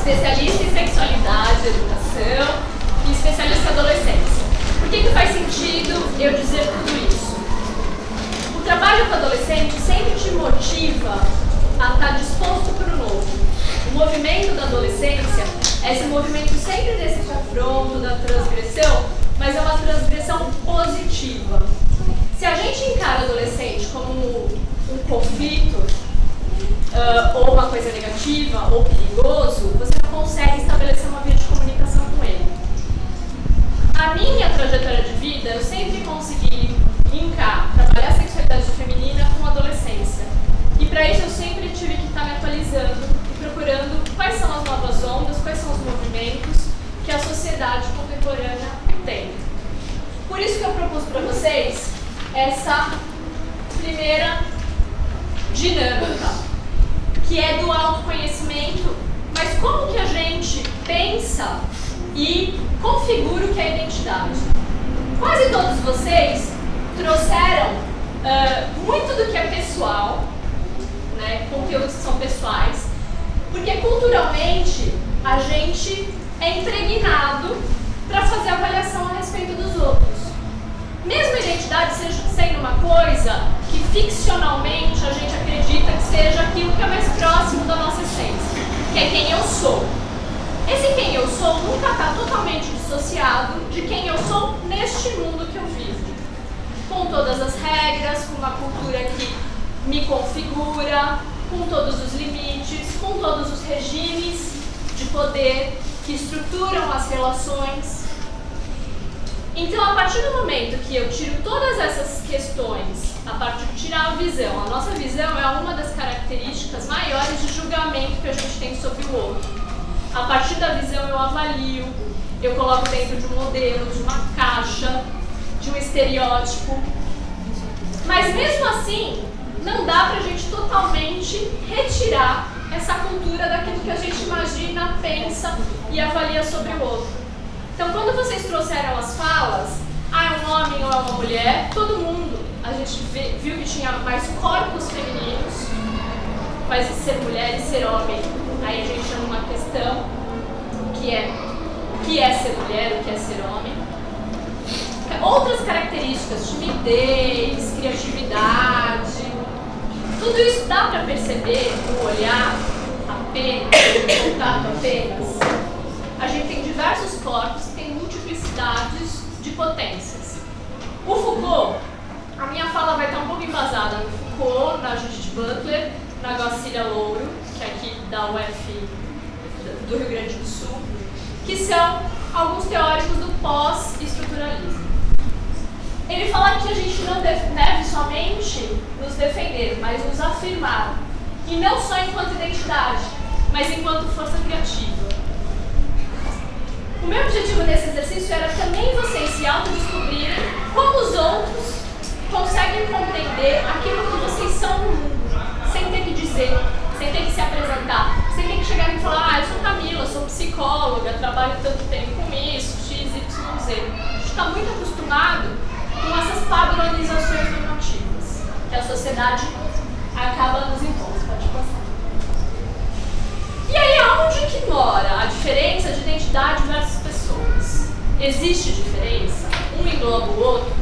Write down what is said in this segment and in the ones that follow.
especialista em sexualidade e educação e especialista em adolescência. Por que faz sentido eu dizer tudo isso? O trabalho com adolescente sempre te motiva a estar disposto para o novo. O movimento da adolescência é esse movimento sempre desse confronto, da transgressão, mas é uma transgressão positiva. Se a gente encara o adolescente como um conflito, ou uma coisa negativa, ou perigoso, você não consegue estabelecer uma via de comunicação com ele. A minha trajetória de vida, eu sempre consegui trabalhar a sexualidade feminina com a adolescência. E para isso eu sempre tive que estar me atualizando e procurando quais são as novas ondas, quais são os movimentos que a sociedade contemporânea tem. Por isso que eu propus para vocês essa primeira dinâmica, que é do autoconhecimento, mas como que a gente pensa e configura o que é identidade. Quase todos vocês trouxeram muito do que é pessoal, né, conteúdos que são pessoais, porque culturalmente a gente é impregnado para fazer avaliação a respeito dos outros. Mesmo a identidade sendo uma coisa que ficcionalmente a gente acredita que seja aquilo que é mais próximo da nossa essência, que é quem eu sou. Esse quem eu sou nunca está totalmente dissociado de quem eu sou neste mundo que eu vivo. Com todas as regras, com uma cultura que me configura, com todos os limites, com todos os regimes de poder que estruturam as relações. Então, a partir do momento que eu tiro todas essas questões, a partir de tirar a visão, a nossa visão é uma das características maiores de julgamento que a gente tem sobre o outro. A partir da visão eu avalio, eu coloco dentro de um modelo, de uma caixa, de um estereótipo. Mas mesmo assim, não dá pra gente totalmente retirar essa cultura daquilo que a gente imagina, pensa e avalia sobre o outro. Então, quando vocês trouxeram as falas, é um homem ou é uma mulher, todo mundo, a gente viu que tinha mais corpos femininos, mas ser mulher e ser homem, aí a gente chama uma questão que é o que é ser mulher, o que é ser homem. Outras características, timidez, criatividade, tudo isso dá para perceber no olhar apenas, no contato apenas. A gente tem diversos corpos que têm multiplicidades de potências. O Foucault, a minha fala vai estar um pouco embasada no Foucault, na Judith Butler, na Guacira Louro, que é aqui da UF do Rio Grande do Sul, que são alguns teóricos do pós-estruturalismo. Ele fala que a gente não deve somente nos defender, mas nos afirmar. E não só enquanto identidade, mas enquanto força criativa. O meu objetivo nesse exercício era também vocês se autodescobrirem como os outros conseguem compreender aquilo que vocês são no mundo, sem ter que dizer, sem ter que se apresentar, sem ter que chegar e falar, eu sou Camila, sou psicóloga, trabalho tanto tempo com isso, X, Y, Z. A gente está muito acostumado com essas padronizações normativas que a sociedade acaba nos impondo. Pode passar. E aí, aonde que mora a diferença de identidade versus pessoas? Existe diferença? Um engloba o outro?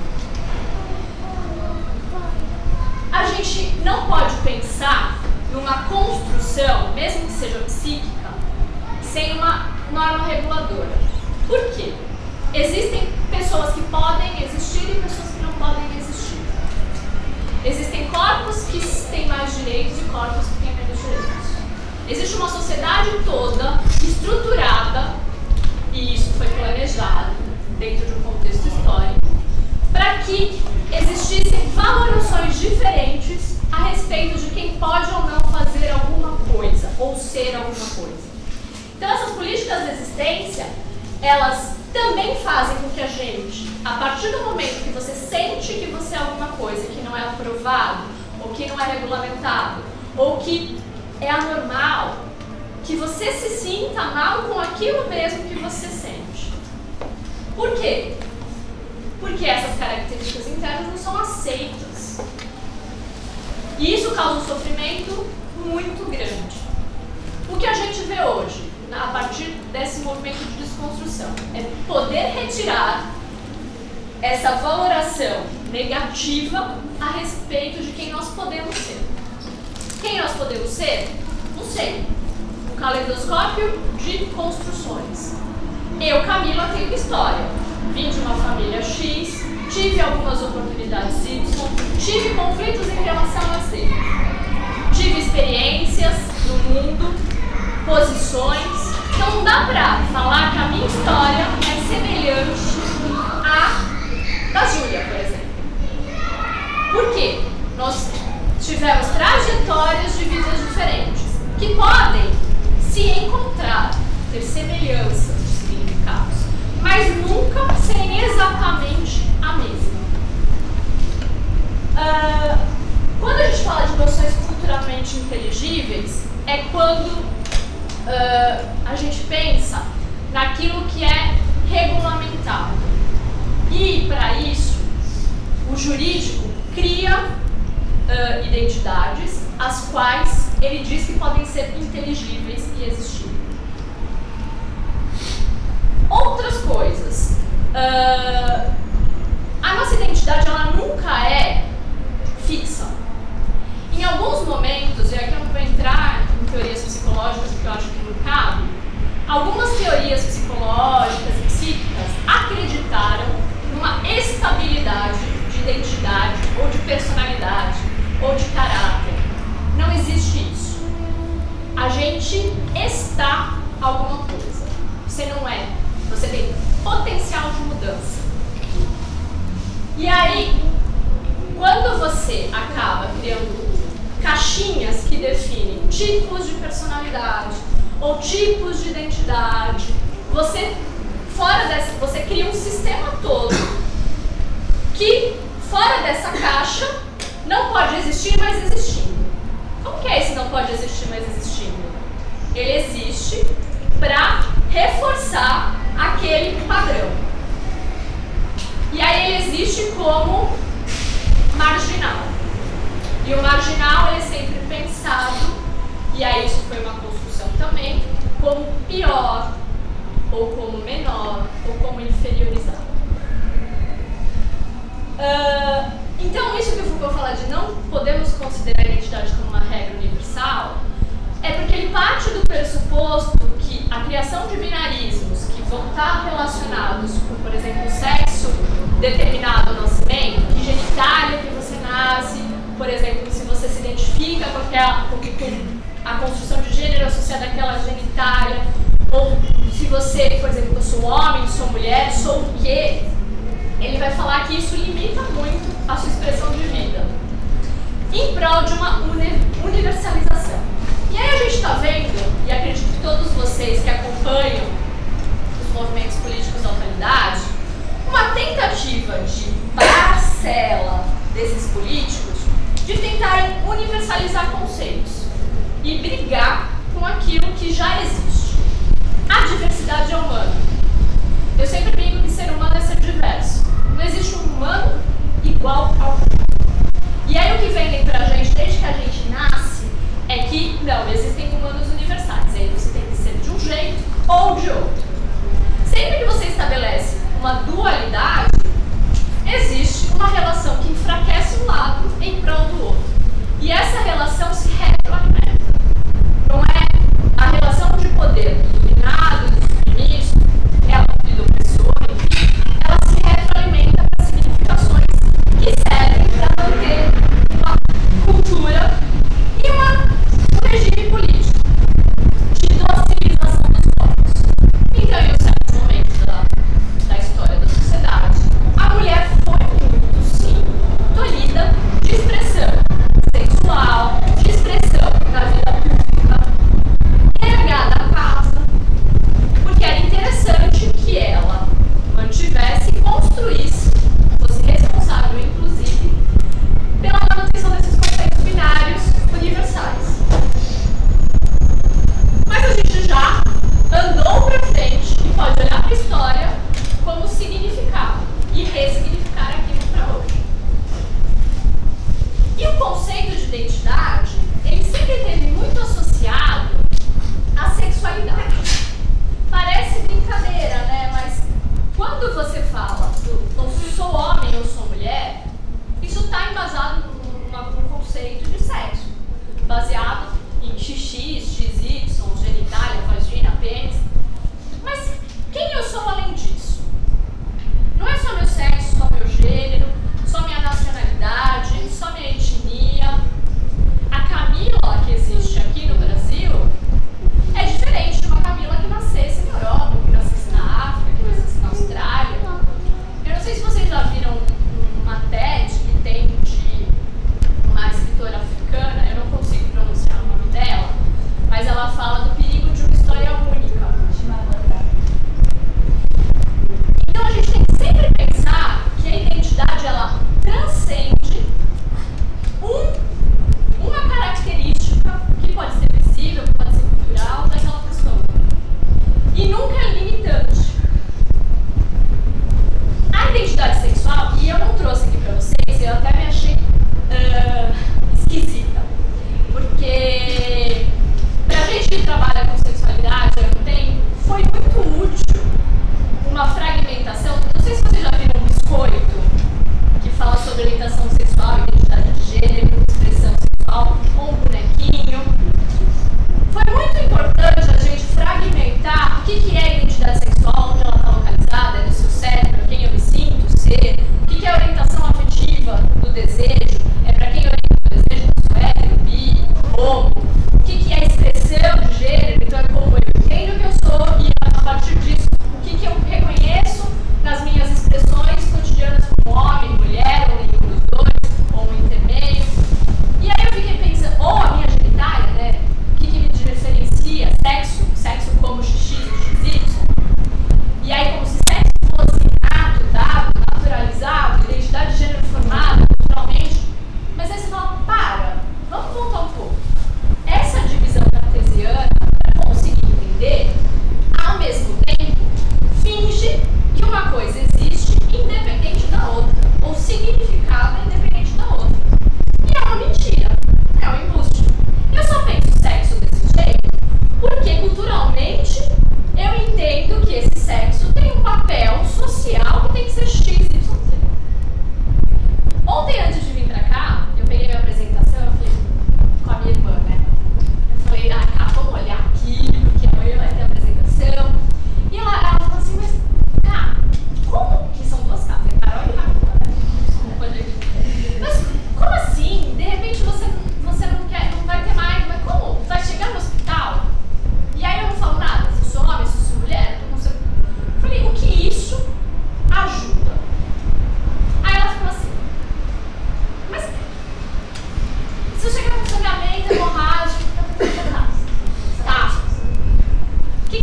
A gente não pode pensar numa construção, mesmo que seja psíquica, sem uma norma reguladora. Por quê? Existem pessoas que podem existir e pessoas que não podem existir. Existem corpos que têm mais direitos e corpos que têm menos direitos. Existe uma sociedade toda estruturada, e isso foi planejado dentro de um contexto histórico, para que existissem valorações diferentes a respeito de quem pode ou não fazer alguma coisa, ou ser alguma coisa. Então essas políticas de existência, elas também fazem com que a gente, a partir do momento que você sente que você é alguma coisa que não é aprovado, ou que não é regulamentado, ou que é anormal, que você se sinta mal com aquilo mesmo que você sente. Por quê? Porque essas características internas não são aceitas. E isso causa um sofrimento muito grande. O que a gente vê hoje, a desconstrução. É poder retirar essa valoração negativa a respeito de quem nós podemos ser. Quem nós podemos ser? Não sei. Um caleidoscópio de construções. Eu, Camila, tenho história. Vim de uma família X, tive algumas oportunidades Y, tive conflitos em relação a Z. Tive experiências no mundo, posições. Então não dá pra falar que a minha história é semelhante à da Júlia, por exemplo. Por quê? Nós tivemos trajetórias de vidas diferentes que podem se encontrar, ter semelhanças de significados, mas nunca serem exatamente a mesma. Quando a gente fala de noções culturalmente inteligíveis, é quando a gente pensa naquilo que é regulamentado. E, para isso, o jurídico cria identidades, as quais ele diz que podem ser inteligíveis e existir. Outras coisas. A nossa identidade, ela nunca é fixa. Em alguns momentos, e aqui eu não vou entrar em teorias psicológicas, porque eu acho que não cabe, algumas teorias psicológicas e psíquicas acreditaram numa estabilidade de identidade, ou de personalidade, ou de caráter. Não existe isso. A gente está alguma coisa. Você não é. Você tem potencial de mudança. E aí, quando você acaba criando caixinhas que definem tipos de personalidade ou tipos de identidade, você cria um sistema todo que, fora dessa caixa, não pode existir, mas existindo. Como que é esse não pode existir, mas existindo? Ele existe para reforçar aquele padrão. E aí ele existe como marginal. E o marginal ele é sempre pensado, e aí isso foi uma construção também, como pior, ou como menor, ou como inferiorizado. Então isso que o Foucault fala de não podemos considerar a identidade como uma regra universal, é porque ele parte do pressuposto que a criação de binarismos que vão estar relacionados com, por exemplo, o sexo determinado ao nascimento, que genitália que você nasce, por exemplo, se você se identifica com a construção de gênero associada àquela genitália, ou se você, por exemplo, eu sou homem, sou mulher, sou o quê? Ele vai falar que isso limita muito a sua expressão de vida, em prol de uma universalização. E aí a gente está vendo, e acredito que todos vocês que acompanham os movimentos políticos da atualidade, uma tentativa de parcela desses políticos de tentarem universalizar conceitos e brigar com aquilo que já existe. A diversidade é humana. Eu sempre brinco que ser humano é ser diverso. Não existe um humano igual ao humano. E aí o que vendem pra gente desde que a gente nasce é que não, existem humanos universais. Aí você tem que ser de um jeito ou de outro. Sempre que você estabelece uma dualidade, existe uma relação que enfraquece um lado em prol do outro. E essa relação se retroalimenta. Não é a relação de poder do dominado, do submisso, e do opressor, enfim, ela se retroalimenta para significações que servem para manter uma cultura e um regime político de docilização dos povos. Então, em certos momentos da história da sociedade, a mulher foi muito, sim, tolhida de expressão sexual, de expressão na vida pública.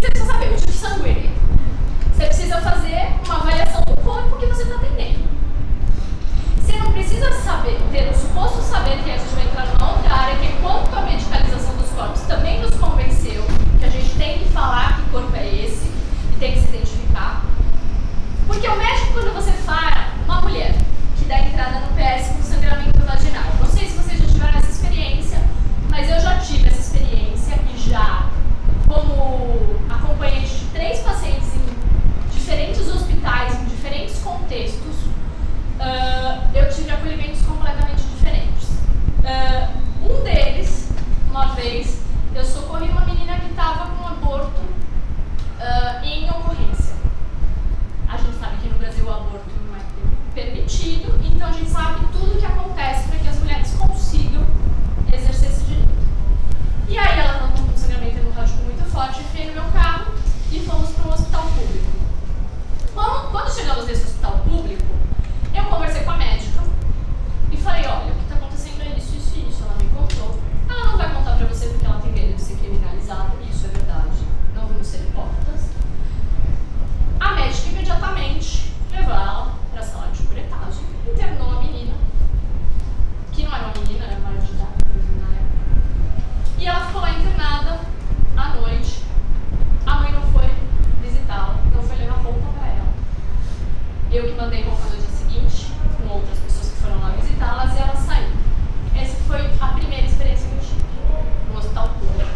que você precisa saber? O tipo sanguíneo. Você precisa fazer uma avaliação do corpo que você está atendendo. Você não precisa saber, ter o suposto saber, que a gente vai entrar numa outra área, que é quanto a medicalização dos corpos também nos convenceu que a gente tem que falar que corpo é esse e tem que se identificar. Porque o médico, quando você fala, uma mulher que dá entrada no PS com sangramento vaginal, não sei se vocês já tiveram essa experiência, mas eu já tive essa experiência e já, como acompanhante de 3 pacientes em diferentes hospitais, em diferentes contextos, eu tive acolhimentos completamente diferentes. Um deles, uma vez, eu socorri uma menina que estava com um aborto em ocorrência. A gente sabe que no Brasil o aborto não é permitido, então a gente sabe tudo o que acontece para que as mulheres consigam exercer esse direito. E aí ela estava com um sangramento hemorrágico muito forte, enfiei no meu carro e fomos para um hospital público. Quando chegamos nesse hospital público, eu conversei com a médica e falei, olha, o que está acontecendo é isso, isso e isso. Ela me contou. Ela não vai contar para você porque ela tem medo de ser criminalizada, isso é verdade. Não vamos ser hipócritas. A médica imediatamente levou ela para a sala de curetagem, internou a menina, que não era uma menina, era maior de idade, e ela ficou lá internada à noite. A mãe não foi visitá-la, não foi levar roupa para ela. Eu que mandei roupa no dia seguinte, com outras pessoas que foram lá visitá-las, e ela saiu. Essa foi a primeira experiência que eu tive no hospital público,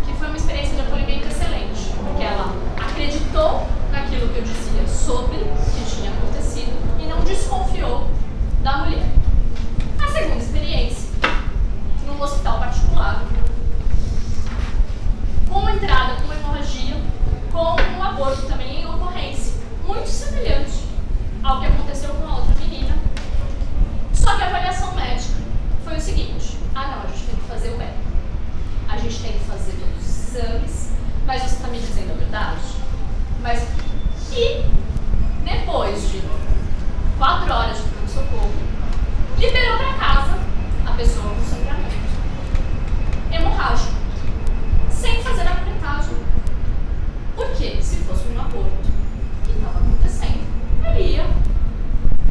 que foi uma experiência de acolhimento excelente, porque ela acreditou naquilo que eu dizia sobre o que tinha acontecido e não desconfiou da mulher. A segunda experiência, num hospital particular, com entrada, com hemorragia, com um aborto também em ocorrência, muito semelhante ao que aconteceu com a outra menina. Só que a avaliação médica foi o seguinte: ah não, a gente tem que fazer o eco, a gente tem que fazer todos os exames, mas você está me dizendo a verdade? Mas, e depois de 4 horas de pronto-socorro, liberou para casa a pessoa com sangramento hemorrágico, sem fazer a curetagem. Por quê? Se fosse um aborto que estava acontecendo, ele ia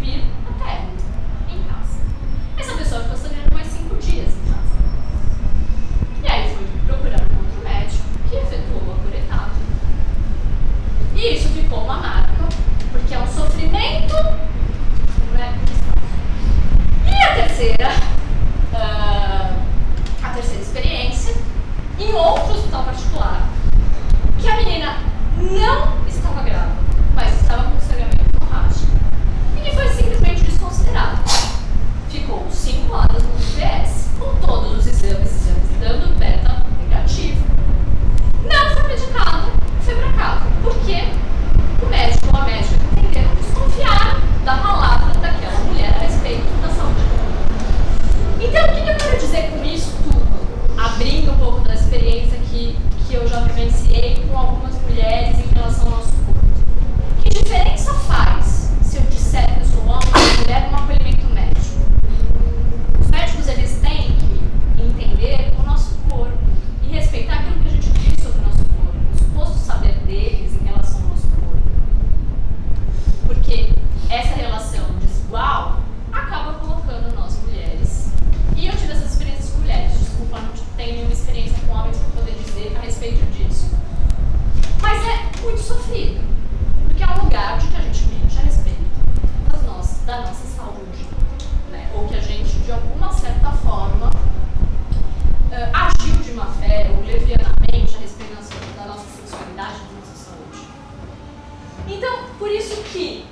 vir até em casa. Essa pessoa ficou sangrando mais 5 dias em casa. E aí foi procurando um outro médico que efetuou a curetagem. E isso ficou uma marca, porque é um sofrimento, né? E a terceira experiência, em outro hospital particular, que a menina não estava grávida, mas estava com sangramento hemorrágico, e que foi simplesmente desconsiderada. Ficou 5 anos no UPS, com todos os exames dando beta negativo. Não foi medicada, foi pra casa. Por quê? O médico ou a médica entenderam, desconfiaram da palavra daquela mulher a respeito da saúde dela. Então, o que eu quero dizer com isso tudo? Abrindo um pouco da experiência que eu já vivenciei com algumas mulheres em relação ao nosso corpo. Que diferença faz se eu disser que eu sou homem ou mulher num acolhimento médico? Os médicos, eles têm que entender o nosso corpo e respeitar aquilo que a gente diz sobre o nosso corpo, o suposto saber deles em relação ao nosso corpo. Porque essa relação desigual acaba colocando nós mulheres. E eu tive essas experiências com mulheres, desculpa, não tenho nenhuma experiência com homens para poder dizer a respeito disso. Mas é muito sofrido, porque é um lugar de que a gente mente a respeito da nossa saúde, né? Ou que a gente, de alguma certa forma, agiu de má fé ou levianamente a respeito da nossa sexualidade, da nossa saúde. Então, por isso que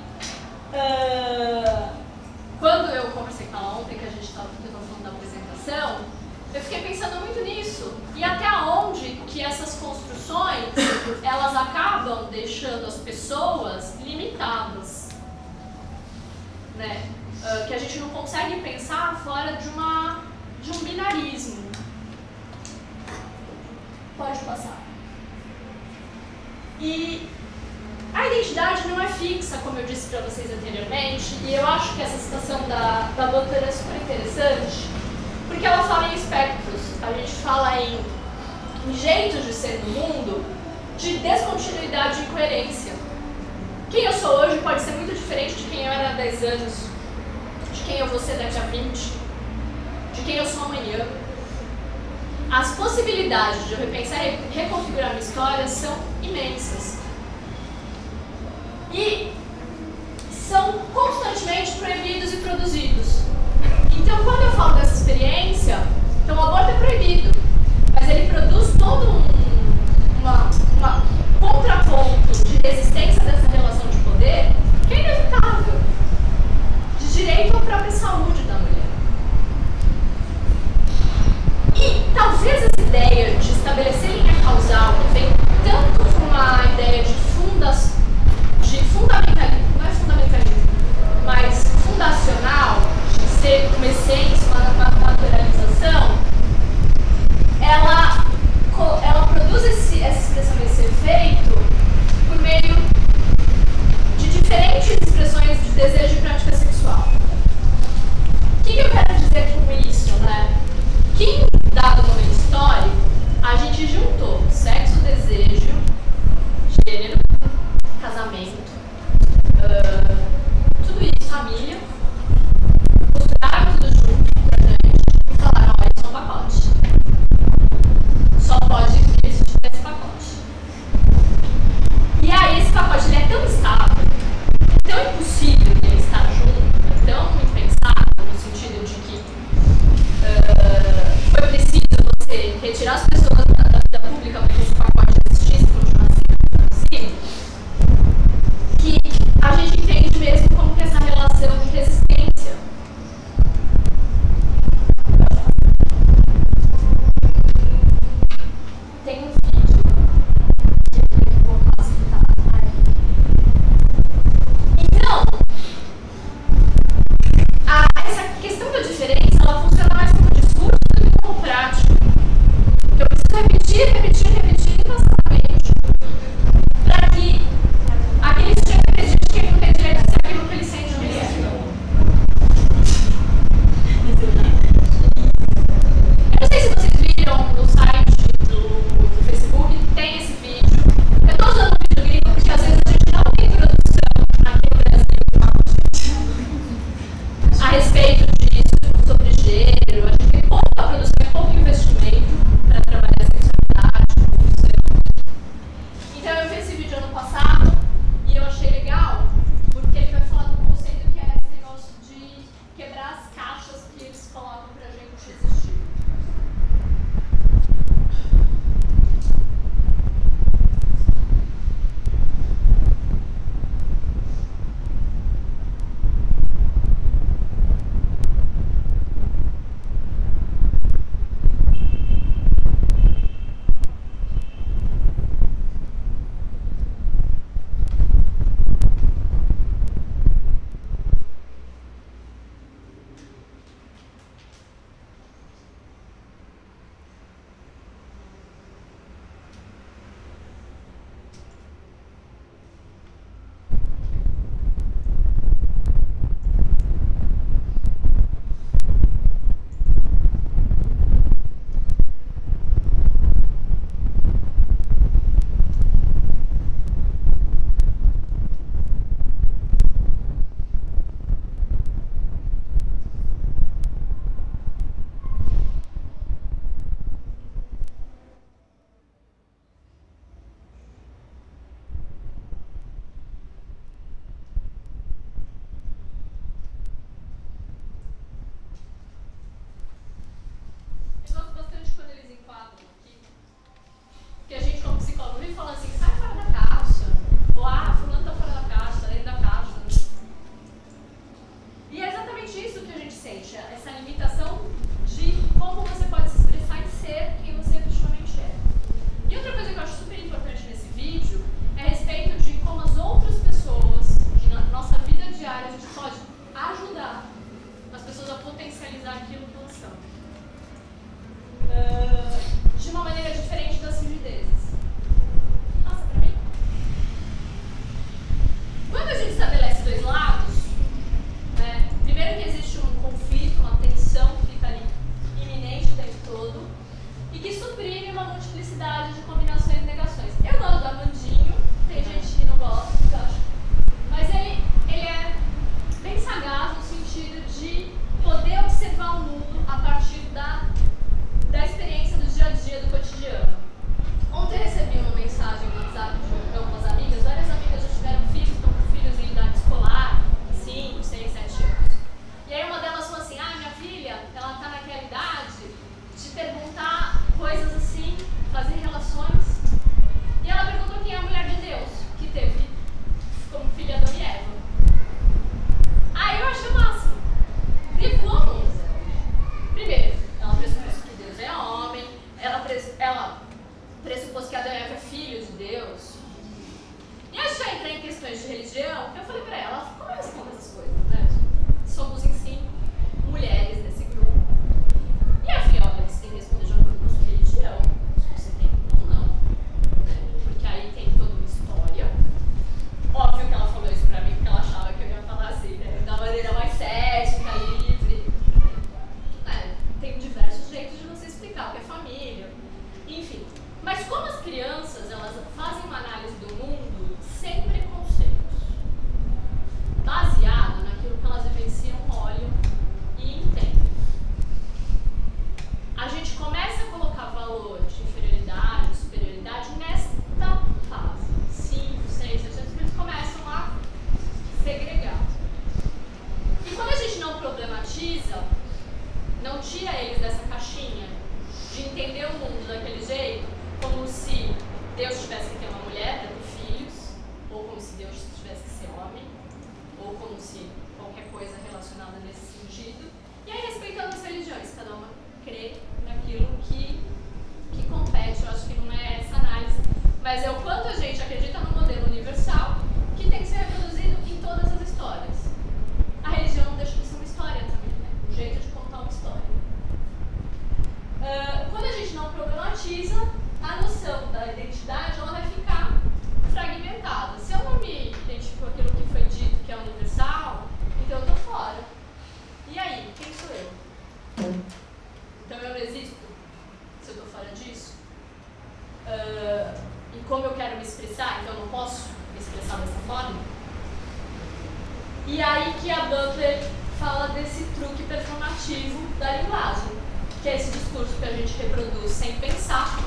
quando eu conversei com ela ontem, que eu estava falando da apresentação, eu fiquei pensando muito nisso, e até onde que essas construções, elas acabam deixando as pessoas limitadas, né? Que a gente não consegue pensar fora de um binarismo. Pode passar. E a identidade não é fixa, como eu disse para vocês anteriormente, e eu acho que essa citação da doutora é super interessante, porque ela fala em espectros, a gente fala em jeitos de ser no mundo, de descontinuidade e incoerência. Quem eu sou hoje pode ser muito diferente de quem eu era há 10 anos, de quem eu vou ser daqui a 20, de quem eu sou amanhã. As possibilidades de eu repensar e reconfigurar minha história são imensas. E são constantemente proibidos e produzidos. Então, quando eu falo dessa experiência, então o aborto é proibido, mas ele produz todo um contraponto de resistência dessa relação de poder que é inevitável, de direito à própria saúde da mulher. E talvez essa ideia de estabelecer linha causal vem tanto com uma ideia de fundamentalismo, não é fundamentalismo, mas fundacional, de ser uma essência, uma naturalização, ela produz essa expressão, esse efeito, por meio de diferentes expressões de desejo e prática sexual. O que eu quero dizer com isso, né? Que em dado momento histórico, a gente juntou sexo, desejo, gênero, casamento, tudo isso, família, costuraram tudo junto pra gente e falaram, olha, isso é um pacote. Só pode existir esse pacote. E aí esse pacote ele é tão estável, tão impossível de ele estar junto, tão impensável no sentido de que foi preciso você retirar as pessoas da vida pública para que esse pacote existisse e continuasse possível, que a gente entende mesmo como que essa relação de resistência tem um vídeo que eu vou facilitar aqui. Então, essa questão da diferença, ela funciona mais como discurso do que como prática. Eu preciso repetir incansavelmente para que aquele sujeito acredite que ele não tem direito de ser aquilo que ele sente que ele é. Eu não sei se vocês viram no site do Facebook, tem esse vídeo. Eu estou usando um vídeo gringo porque às vezes a gente não tem produção aqui no Brasil a respeito disso, sobre gênero. A gente tem pouca produção e pouco investimento para trabalhar a sexualidade, construção. Então eu vi esse vídeo ano passado e eu achei legal porque ele vai falar do conceito que é esse negócio de quebrar as caixas que eles colocam pra gente existir. Que a gente, como psicólogo, vem falando assim, sai fora da caixa. Ou, fulano tá fora da caixa, tá dentro da caixa. E é exatamente isso que a gente sente, essa limitação de como você pode se expressar e ser quem você efetivamente é. E outra coisa que eu acho super importante nesse vídeo é a respeito de como as outras pessoas, na nossa vida diária, a gente pode ajudar as pessoas a potencializar aquilo que elas são. De uma maneira diferente das rigidezes. pressuposto que Adão e Eva é filho de Deus. E antes de eu entrar em questões de religião, eu falei pra ela, como eu respondo essas coisas, né? Somos em si mulheres desse grupo. E eu falei, olha, você tem que responder de acordo com a sua religião, se você tem ou não, né? Porque aí tem toda uma história. Óbvio que ela falou isso pra mim porque ela achava que eu ia falar assim, né? Da maneira mais cética, livre. Tem diversos jeitos de você explicar o que é família, enfim. Mas como as crianças, elas fazem uma análise do mundo sem preconceitos, baseado naquilo que elas vivenciam, olham e entendem. A gente começa a colocar valor de inferioridade, superioridade nesta fase. 5, 6, 7 anos, eles começam a segregar. E quando a gente não problematiza, não tira eles dessa caixinha de entender o mundo daquele jeito, como se Deus tivesse que ter uma mulher para ter filhos, ou como se Deus tivesse que ser homem, ou como se qualquer coisa relacionada nesse sentido. E aí, respeitando as religiões, cada uma crê naquilo que compete. Eu acho que não é essa análise, mas é o quanto a gente acredita no modelo universal que tem que ser reproduzido em todas as histórias. A religião não deixa de ser uma história também, né? Um jeito de contar uma história. Quando a gente não problematiza, a noção da identidade ela vai ficar fragmentada. Se eu não me identifico com aquilo que foi dito que é universal, então eu tô fora. E aí, quem sou eu? Então eu não existo se eu tô fora disso? E como eu quero me expressar, então eu não posso me expressar dessa forma? E aí que a Butler fala desse truque performativo da linguagem, que é esse discurso que a gente reproduz sem pensar.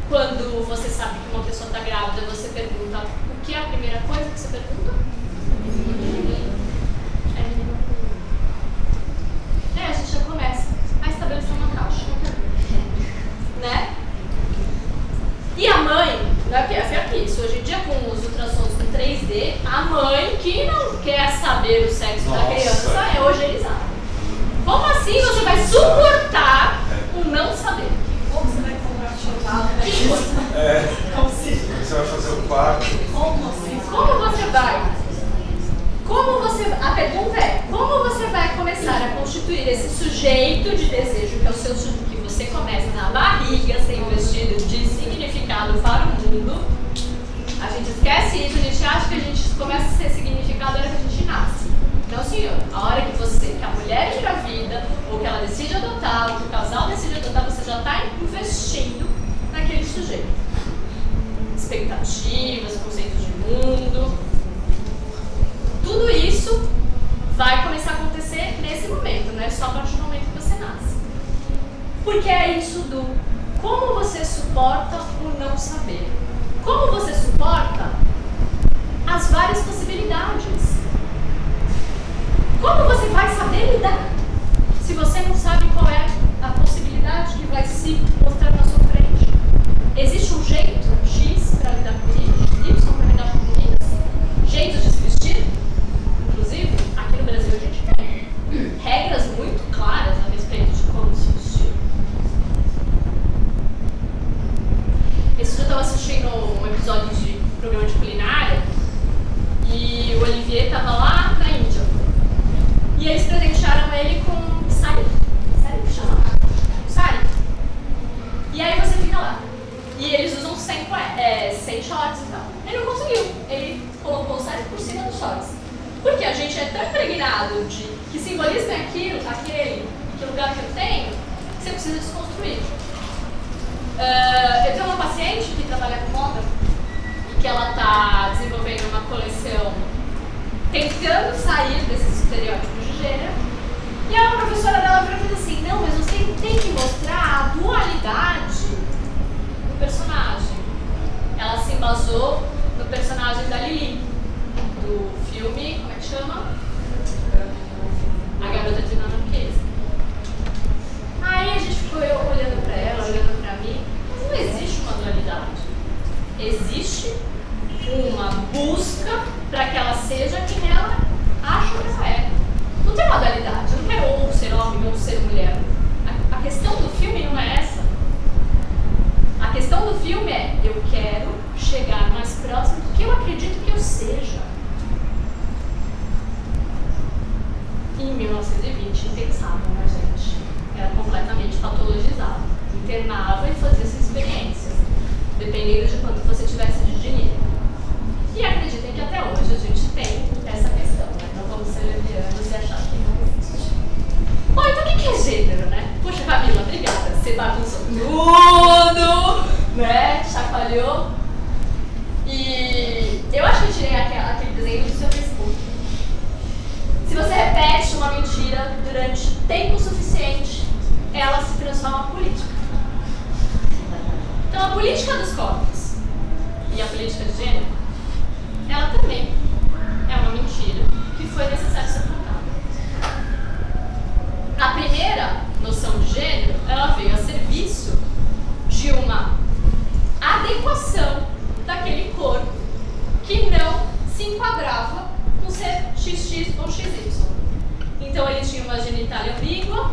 Quando você sabe que uma pessoa está grávida, você pergunta o que é a primeira coisa que você pergunta? A gente já começa a estabelecer uma caixa, né? E a mãe, não é pior que isso, hoje em dia com os ultrassons com 3D, a mãe que não quer saber o sexo da criança é hojerizada. Como assim você vai suportar o não saber? Como você vai comprar chocolate? Como se... Você vai fazer o quarto? Como assim? Como você vai? A pergunta é, como você vai começar a constituir esse sujeito de desejo, que é o seu sujeito, que você começa na barriga, ser investido de significado para o mundo? A gente esquece isso, a gente acha que a gente começa a ser significado na hora que a gente nasce. Não, senhor. A hora que a mulher engravida, ou que ela decide adotar, ou que o casal decide adotar, você já está investindo naquele sujeito. Expectativas, conceitos de mundo. Tudo isso vai começar a acontecer nesse momento, não é só a partir do momento que você nasce. Porque é isso do como você suporta o não saber. Como você suporta as várias possibilidades. Como você vai saber lidar se você não sabe qual é a possibilidade que vai se mostrar na sua frente? Existe um jeito X para lidar com meninos, Y para lidar com meninas? Jeitos de se vestir? Inclusive, aqui no Brasil a gente tem regras muito claras a respeito de como se vestir. Esse dia eu estava assistindo um episódio de programa de culinária e o Olivier estava lá na Índia. E eles presentearam ele com sari. Sari que chama? Sari. E aí você fica lá. E eles usam sem shorts e tal. Ele não conseguiu. Ele colocou o sari por cima dos shorts. Porque a gente é tão impregnado de que simbolismo é aquilo, aquele, que lugar que eu tenho, que você precisa desconstruir. Eu tenho uma paciente que trabalha com moda e que ela está desenvolvendo uma coleção tentando sair desses estereótipos de gênero. E a professora dela virou e falou assim, não, mas você tem que mostrar a dualidade do personagem. Ela se embasou no personagem da Lili, do filme, como é que chama? A Garota Dinamarquesa. Aí a gente ficou olhando pra ela, olhando pra mim, mas não existe uma dualidade. Existe uma busca para que ela seja quem ela acha que ela é. Não tem uma dualidade, eu não quero ou ser homem ou ser mulher. A questão do filme não é essa. A questão do filme é, eu quero chegar mais próximo do que eu acredito que eu seja. Em 1920, impensável, né, gente? Era completamente patologizado. Internava e fazia essas experiências, dependendo de quanto você tivesse de dinheiro. E acreditem que até hoje a gente tem essa questão, né? Não vamos ser levianos e achar que não existe. Bom, então o que é gênero, né? Puxa, Camila, obrigada. Você bagunçou tudo, né? Chacoalhou. E eu acho que eu tirei aquele desenho do seu Facebook. Se você repete uma mentira durante tempo suficiente, ela se transforma em política. Então a política dos corpos e a política de gênero, ela também é uma mentira que foi necessário ser contada. A primeira noção de gênero, ela veio a serviço de uma adequação daquele corpo que não se enquadrava com ser XX ou XY. Então ele tinha uma genitália ambígua,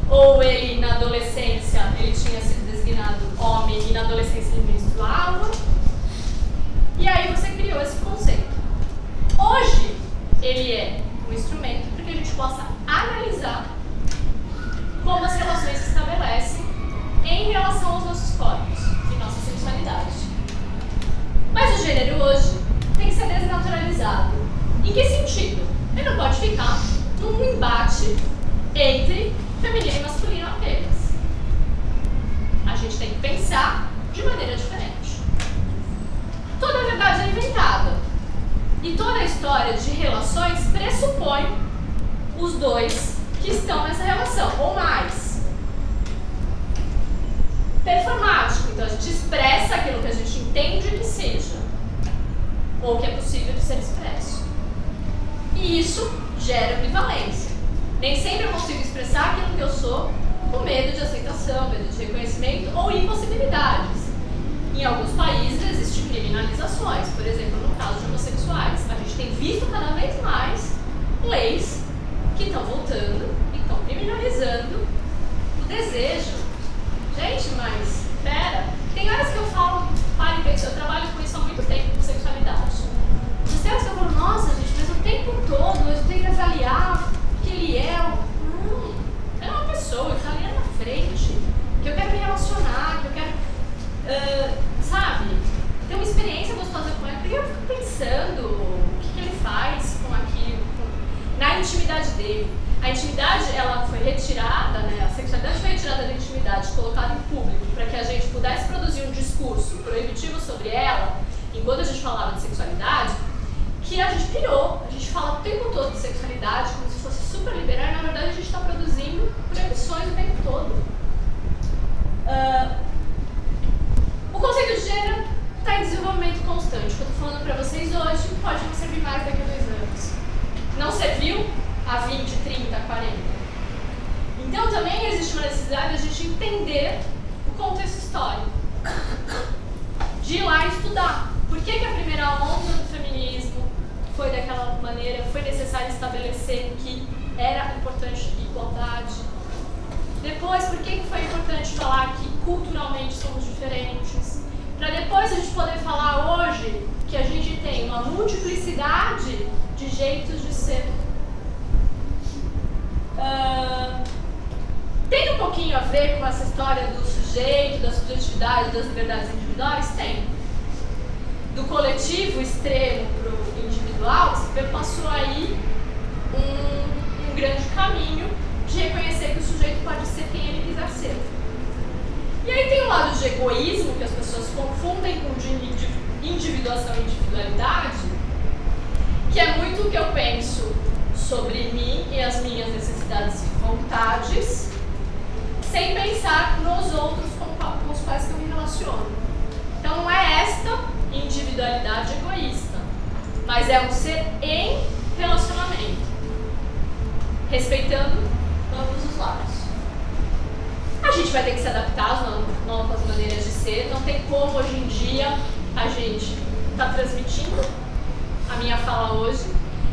ou ele na adolescência ele tinha sido designado homem e na adolescência ele menstruava. E aí você criou esse conceito. Hoje ele é um instrumento para que a gente possa analisar como as relações se estabelecem em relação aos nossos corpos e nossa sexualidade. Mas o gênero hoje tem que ser desnaturalizado. Em que sentido? Ele não pode ficar num embate entre feminino e masculino apenas. A gente tem que pensar de maneira diferente. Toda a verdade é inventada. E toda a história de relações pressupõe os dois que estão nessa relação, ou mais. Performático, então a gente expressa aquilo que a gente entende que seja, ou que é possível de ser expresso. E isso gera ambivalência. Nem sempre eu consigo expressar aquilo que eu sou com medo de aceitação, medo de reconhecimento ou impossibilidades. Em alguns países existem criminalizações, por exemplo, no caso de homossexuais. A gente tem visto cada vez mais leis que estão voltando e estão criminalizando o desejo. Gente, mas, pera, tem horas que eu falo, pare e pense, eu trabalho com isso há muito tempo, com sexualidade. Mas tem horas que eu falo, nossa, gente, mas o tempo todo eu tenho que avaliar que ele é não, é uma pessoa que está ali na frente, que eu quero me relacionar, que eu quero, sabe, ter uma experiência gostosa com ele, porque eu fico pensando o que ele faz com aquilo, na intimidade dele. A intimidade, ela foi retirada, né, a sexualidade foi retirada da intimidade, colocada em público, para que a gente pudesse produzir um discurso proibitivo sobre ela, enquanto a gente falava de sexualidade, que a gente pirou. A gente fala o tempo todo de sexualidade, como se fosse super liberal, e na verdade a gente está produzindo proibições o tempo todo. O conceito de gênero está em desenvolvimento constante. O que eu estou falando para vocês hoje pode não servir mais daqui a 2 anos. Não serviu há 20, 30, 40. Então também existe uma necessidade de a gente entender o contexto histórico. De ir lá estudar. Por que a primeira onda do feminismo foi daquela maneira, foi necessário estabelecer que era importante igualdade. Depois, por que foi importante falar que culturalmente somos diferentes. Para depois a gente poder falar hoje que a gente tem uma multiplicidade de jeitos de ser. Tem um pouquinho a ver com essa história do sujeito, da subjetividade, das liberdades individuais? Tem. Do coletivo extremo para o individual, você passou aí um grande caminho de reconhecer que o sujeito pode ser quem ele quiser ser. E aí tem um lado de egoísmo que as pessoas confundem com de individuação e individualidade, que é muito o que eu penso sobre mim e as minhas necessidades e vontades, sem pensar nos outros com os quais eu me relaciono. Então não é esta individualidade egoísta, mas é um ser em relacionamento, respeitando ambos os lados. A gente vai ter que se adaptar às novas maneiras de ser, não tem como hoje em dia a gente tá transmitindo a minha fala hoje.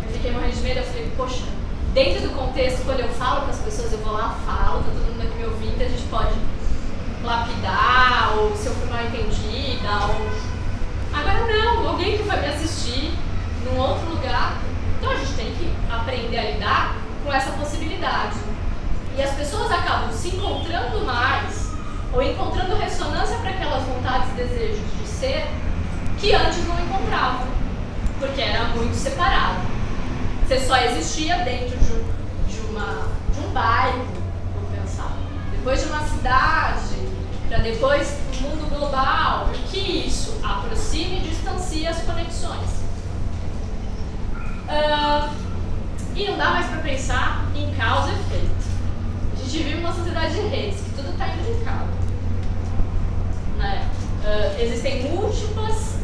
Eu fiquei morrendo de medo, eu falei, poxa, dentro do contexto, quando eu falo com as pessoas, eu vou lá, falo, tá todo mundo aqui me ouvindo, a gente pode lapidar, ou se eu fui mal entendida, ou... Agora não, alguém que vai me assistir num outro lugar. Então a gente tem que aprender a lidar com essa possibilidade. E as pessoas acabam se encontrando mais, ou encontrando ressonância para aquelas vontades e desejos de ser, que antes não encontravam, porque era muito separado. Você só existia dentro de um bairro, vou pensar, depois de uma cidade, para depois o mundo global. E o que isso aproxima e distancia as conexões. E não dá mais para pensar em causa e efeito. A gente vive numa sociedade de redes, que tudo está indicado. Né? Existem múltiplos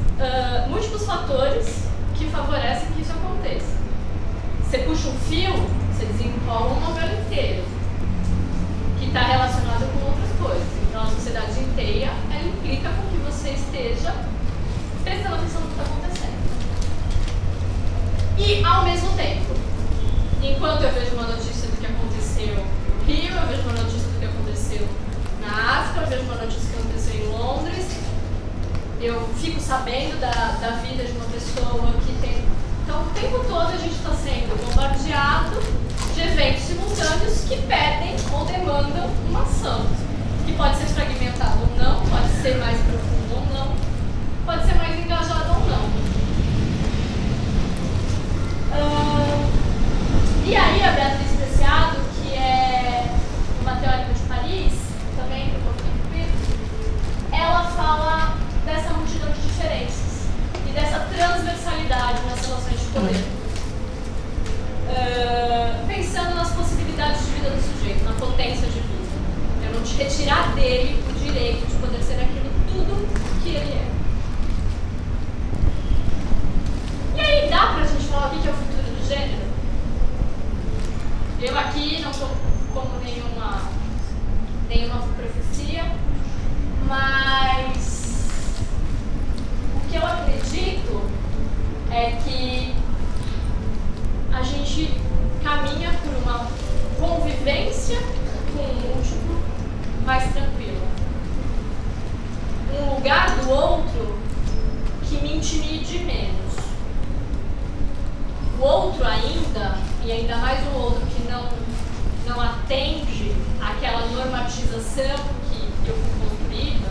fatores que favorecem que isso aconteça. Você puxa um fio, você desenrola um novelo inteiro, que está relacionado com outras coisas. Então a sociedade inteira, ela implica com que você esteja prestando atenção no que está acontecendo. E ao mesmo tempo, enquanto eu vejo uma notícia do que aconteceu no Rio, eu vejo uma notícia do que aconteceu na África, eu vejo uma notícia do que aconteceu em Londres, eu fico sabendo da vida de uma pessoa que tem... Então, o tempo todo a gente está sendo bombardeado de eventos simultâneos que pedem ou demandam uma ação, que pode ser fragmentada ou não, pode ser mais profunda ou não, pode ser mais engajada ou não. E aí a Beatriz Preciado, que é uma teórica de Paris, também do conflito, ela fala dessa multidão de diferenças e dessa transversalidade nas relações de poder. Pensando nas possibilidades de vida do sujeito, na potência de vida. Eu não te retirar dele o direito de poder ser aquilo tudo que ele é. E aí dá pra gente falar o que é o futuro do gênero? Eu aqui não sou como nenhuma profecia, mas o que eu acredito é que a gente caminha por uma convivência com o múltiplo mais tranquila. Um lugar do outro que me intimide menos. O outro ainda, e ainda mais o outro que não atende àquela normatização que eu fui construída,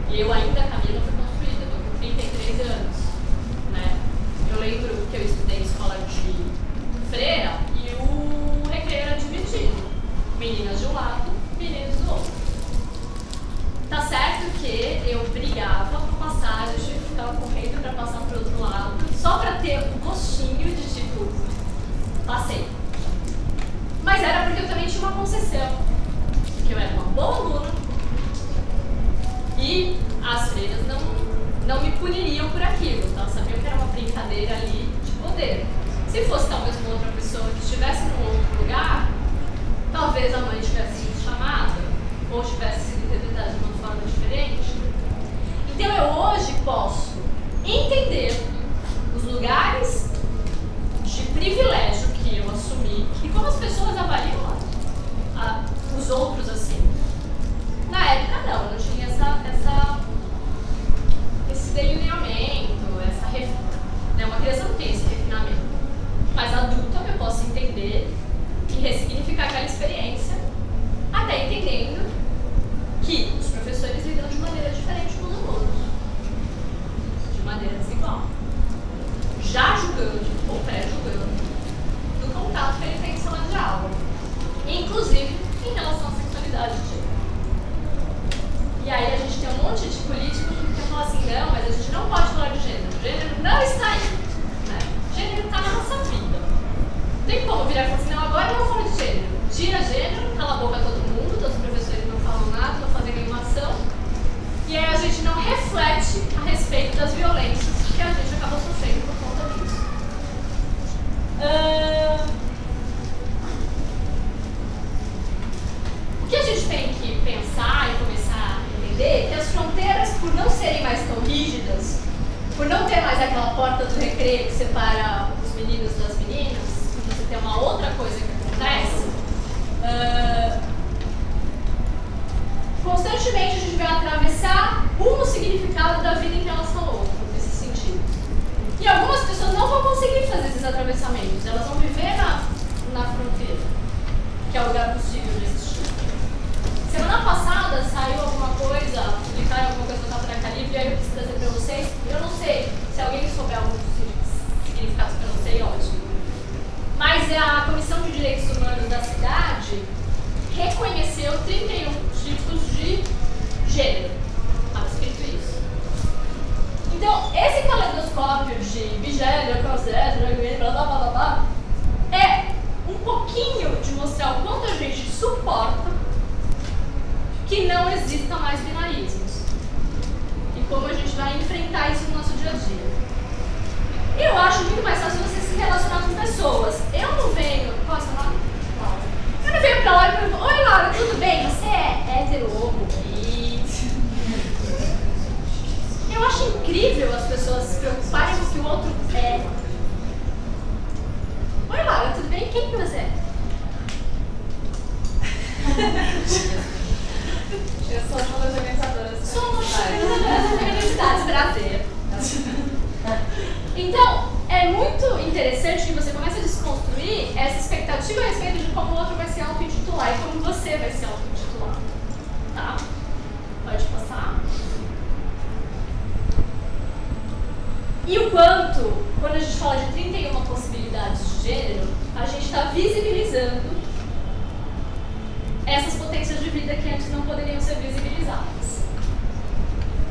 e eu ainda, Camila, fui construída, eu estou com 33 anos. Né? Eu lembro que eu estudei em escola de freira e o recreio era dividido. Meninas de um lado, meninos do outro. Tá certo que eu brigava por passagem, eu ficava correndo para passar pro outro lado, só para ter o gostinho de tipo, passei. Mas era porque eu também tinha uma concessão, que eu era uma boa aluna e as freiras não me puniriam por aquilo, então elas sabiam que era uma brincadeira ali de poder. Se fosse talvez uma outra pessoa que estivesse num outro lugar, talvez a mãe tivesse sido chamada ou tivesse sido interpretada de uma forma diferente. Então eu hoje posso entender os lugares de privilégio que eu assumi e como as pessoas avaliam os outros assim. Na época não, eu não tinha esse delineamento, uma criança não tem esse refinamento. Mas adulta eu posso entender e ressignificar aquela experiência, até entendendo que os professores lidam de maneira diferente com os alunos, de maneira desigual, já julgando ou pré-julgando do contato que ele tem em sala de aula, inclusive em relação à sexualidade de gênero. E aí a gente tem um monte de político que quer falar assim, não, mas a gente não pode falar de gênero, o gênero não está aí, né? O gênero está na nossa vida. Não tem como virar e falar assim, não, agora eu vou falar de gênero. Tira gênero, cala a boca todo mundo, todos os professores não falam nada, não fazem nenhuma ação. E aí a gente não reflete a respeito das violências que a gente acaba sofrendo por conta disso. O que a gente tem que pensar e começar a entender é que as fronteiras, por não serem mais tão rígidas, por não ter mais aquela porta do recreio que separa os meninos das meninas, você tem uma outra coisa que acontece, constantemente a cuidado da vida em relação ao outro, nesse sentido. E algumas pessoas não vão conseguir fazer esses atravessamentos, elas vão viver na fronteira, que é o lugar possível de existir. Semana passada saiu alguma coisa, publicaram alguma coisa no Catraca Livre, e aí eu quis trazer para vocês. Eu não sei, se alguém souber algum significado que eu não sei, ótimo. Mas a Comissão de Direitos Humanos da cidade reconheceu 31 tipos de gênero. Estava escrito isso. Então, esse caleidoscópio de bigênero, crossgênero, blá blá blá blá, é um pouquinho de mostrar o quanto a gente suporta que não existam mais binarismos. E como a gente vai enfrentar isso no nosso dia a dia. Eu acho muito mais fácil você se relacionar com pessoas. Eu não venho... Qual é o seu nome? Laura. Eu não venho pra Laura e pergunto: oi, Laura, tudo bem? Você é hétero, homo, bi? Eu acho incrível as pessoas se preocuparem com o que o outro é. Oi, Laura, tudo bem? Quem que você é? Eu sou uma das organizadoras. Somos das universidades, prazer. Então, é muito interessante que você comece a desconstruir essa expectativa a respeito de como o outro vai se auto-intitular e como você vai se auto-intitular. Tá? Pode passar. E o quanto, quando a gente fala de 31 possibilidades de gênero, a gente está visibilizando essas potências de vida que antes não poderiam ser visibilizadas,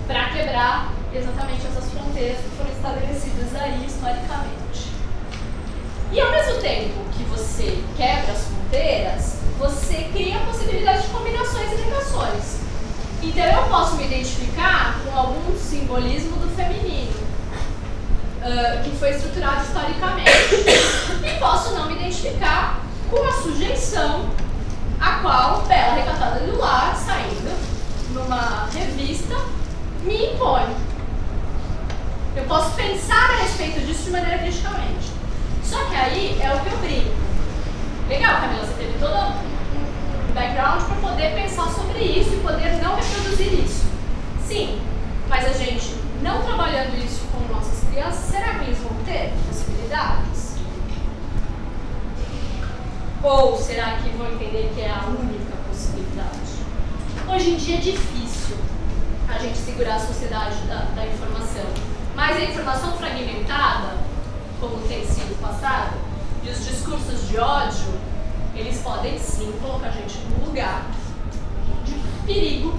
para quebrar exatamente essas fronteiras que foram estabelecidas aí historicamente. E ao mesmo tempo que você quebra as fronteiras, você cria a possibilidade de combinações e negações. Então eu posso me identificar com algum simbolismo do feminino, que foi estruturado historicamente, e posso não me identificar com a sujeição a qual Bela Recatada do Lar, saindo numa revista, me impõe. Eu posso pensar a respeito disso de maneira criticamente. Só que aí é o que eu brinco. Legal, Camila, você teve todo um background para poder pensar sobre isso e poder não reproduzir isso. Sim, mas a gente não trabalhando isso com nossas crianças, será que eles vão ter possibilidades? Ou será que vão entender que é a única possibilidade? Hoje em dia é difícil a gente segurar a sociedade da informação. Mas a informação fragmentada, como tem sido passado, e os discursos de ódio, eles podem sim colocar a gente num lugar de perigo,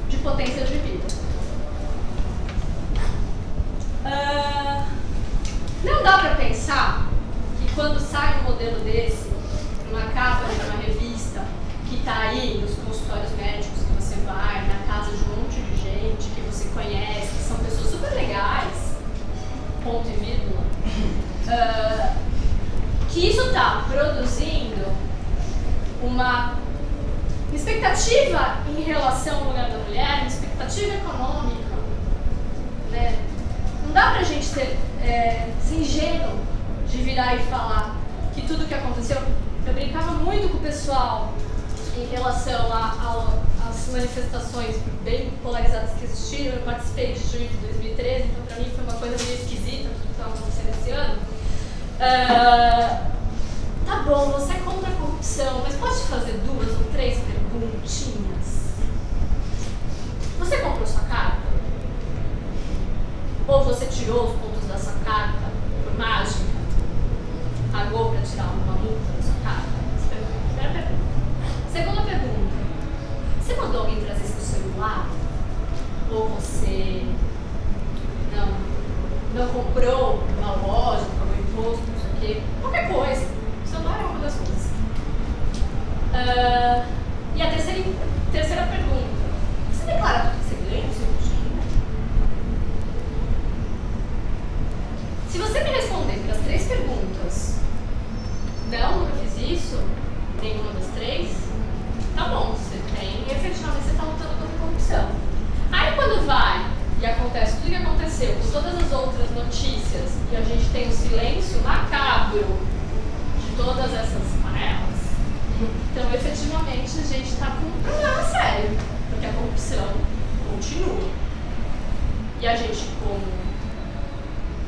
de potência de vida. Não dá pra pensar que quando sai um modelo desse, numa capa de uma revista, que tá aí nos consultórios médicos que você vai, na casa de um monte de gente que você conhece, que são pessoas super legais, ponto e vírgula, que isso tá produzindo uma expectativa em relação ao lugar da mulher, uma expectativa econômica, né? Não dá pra gente ser ingênuo de virar e falar que tudo que aconteceu. Eu brincava muito com o pessoal em relação às manifestações bem polarizadas que existiram. Eu participei de junho de 2013, então pra mim foi uma coisa meio esquisita tudo que estava acontecendo esse ano. Tá bom, você é contra a corrupção, mas pode te fazer 2 ou 3 perguntinhas? Você comprou sua carta? Ou você tirou os pontos da sua carta por mágica? Pagou para tirar uma multa da sua carta? Primeira pergunta. Segunda pergunta. Você mandou alguém trazer seu celular? Ou você não comprou na loja, não pagou imposto, não sei o quê? Qualquer coisa. O celular é uma das coisas. E a terceira pergunta. Você declara tudo que você ganha no seu destino? Se você me responder para as 3 perguntas, não, nunca fiz isso, nenhuma das 3, tá bom, você tem, efetivamente você está lutando contra a corrupção. Aí quando vai e acontece tudo o que aconteceu, com todas as outras notícias, e a gente tem o silêncio macabro de todas essas panelas, então efetivamente a gente está com um problema sério, porque a corrupção continua. e a gente como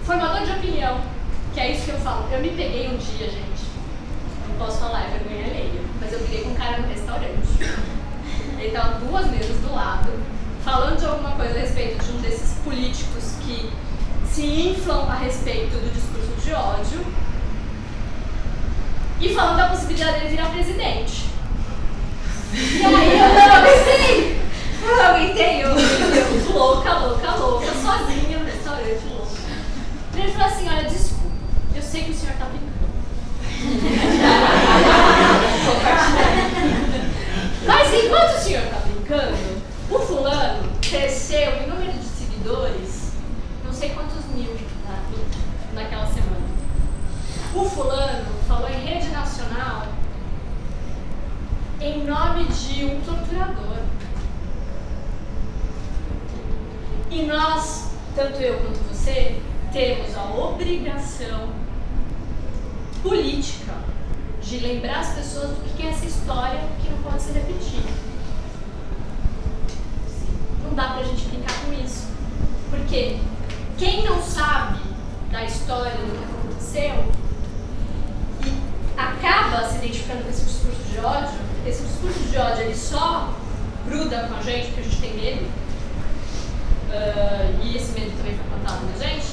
formador de opinião, que é isso que eu falo. Eu me peguei um dia, gente, não posso falar, é vergonha alheia, mas eu peguei com um cara no restaurante. Ele estava 2 mesas do lado, falando de alguma coisa a respeito de um desses políticos que se inflam a respeito do discurso de ódio e falando da possibilidade dele virar presidente. E aí eu não aguentei, eu louca, sozinha no restaurante, louca. E ele falou assim, olha, desculpa, eu sei que o senhor tá brincando. Mas enquanto o senhor tá brincando, o fulano cresceu em número de seguidores, não sei quantos mil naquela semana. O fulano falou em rede nacional em nome de um torturador. E nós, tanto eu quanto você, temos a obrigação política de lembrar as pessoas do que é essa história que não pode ser repetida. Não dá pra gente brincar com isso. Porque quem não sabe da história do que aconteceu e acaba se identificando com esse discurso de ódio, esse discurso de ódio ele só gruda com a gente porque a gente tem medo, e esse medo também foi plantado na gente,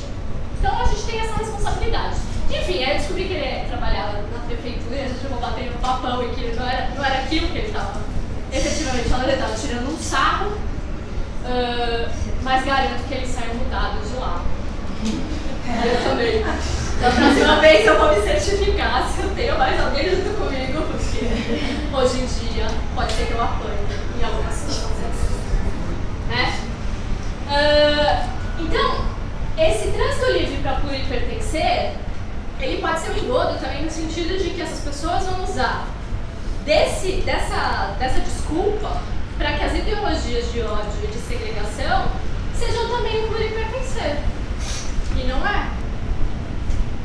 então a gente tem essa responsabilidade. Enfim, aí eu descobri que ele trabalhava na prefeitura, a gente ficou batendo no papão e que ele não era aquilo que ele estava efetivamente falando, ele estava tirando um sarro, mas garanto que ele saiu mudado de lá. Eu também. Da próxima vez eu vou me certificar se eu tenho mais alguém junto comigo, porque hoje em dia pode ser que eu apanhe em algumas situações. Né? Então, esse trânsito livre para pluripertencer, ele pode ser um engodo também no sentido de que essas pessoas vão usar dessa desculpa para que as ideologias de ódio e de segregação sejam também um pluripertencer. E não é.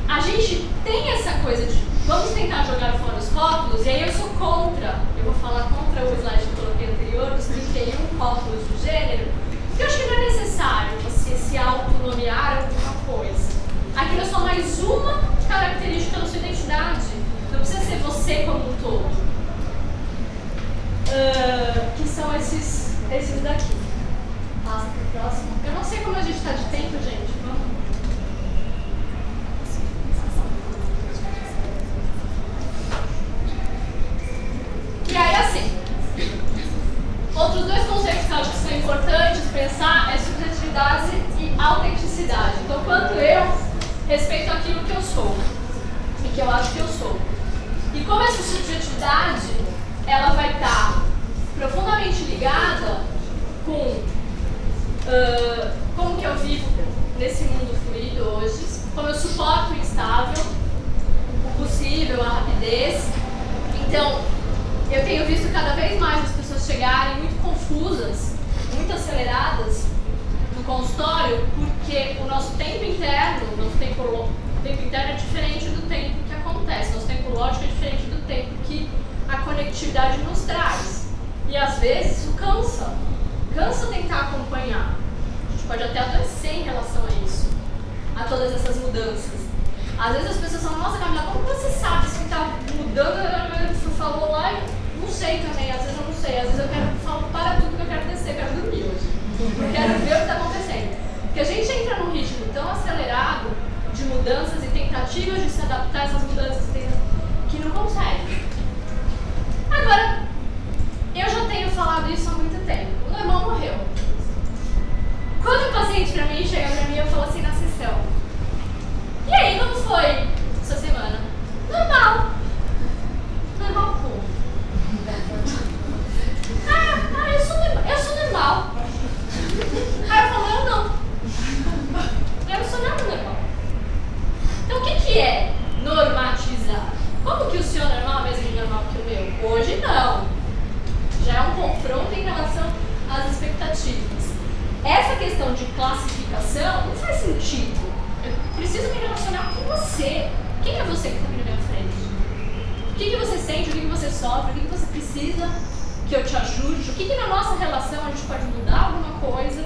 A gente tem essa coisa de vamos tentar jogar fora os rótulos, e aí eu sou contra, eu vou falar contra o slide que eu coloquei anterior, dos 31 rótulos de gênero, porque eu acho que não é necessário você se autonomear alguma coisa. Aquilo é só mais uma característica da sua identidade, não precisa ser você como um todo. Que são esses daqui. Passa pro próximo. Eu não sei como a gente está de tempo, gente. Vamos. E aí, assim, outros 2 conceitos que eu acho que são importantes pensar é subjetividade e autenticidade. Então, quanto eu respeito aquilo que eu sou e que eu acho que eu sou. E como essa subjetividade, ela vai estar profundamente ligada com como que eu vivo nesse mundo fluido hoje, como eu suporto o instável, o possível, a rapidez. Então, eu tenho visto cada vez mais as pessoas chegarem muito confusas, muito aceleradas no consultório, porque o nosso tempo interno, o tempo interno é diferente do tempo que acontece, nosso tempo lógico é diferente do tempo que a conectividade nos traz. E às vezes isso cansa tentar acompanhar. A gente pode até adoecer em relação a isso, a todas essas mudanças. Às vezes as pessoas falam, nossa Camila, como você sabe se está mudando? Você falou lá e não sei também, às vezes eu não sei, às vezes eu falo para tudo que eu quero descer, eu quero dormir hoje. Eu quero ver o que está acontecendo. Porque a gente entra num ritmo tão acelerado de mudanças e tentativas de se adaptar a essas mudanças que não consegue. Agora, eu já tenho falado isso há muito tempo. O irmão morreu. Quando o paciente pra mim chega pra mim, eu falo assim na sessão: e aí, como foi essa semana? Normal. Normal como? Eu sou normal. Aí eu falo, eu não. Eu não sou nada normal. Então o que é normatizar? Como que o seu normal é mesmo normal que o meu? Hoje não. Já é um confronto em relação às expectativas. Essa questão de classificação não faz sentido. Eu preciso me relacionar com você. Quem é você que está aqui na minha frente? O que você sente, o que você sofre, o que você precisa que eu te ajude? O que na nossa relação a gente pode mudar alguma coisa?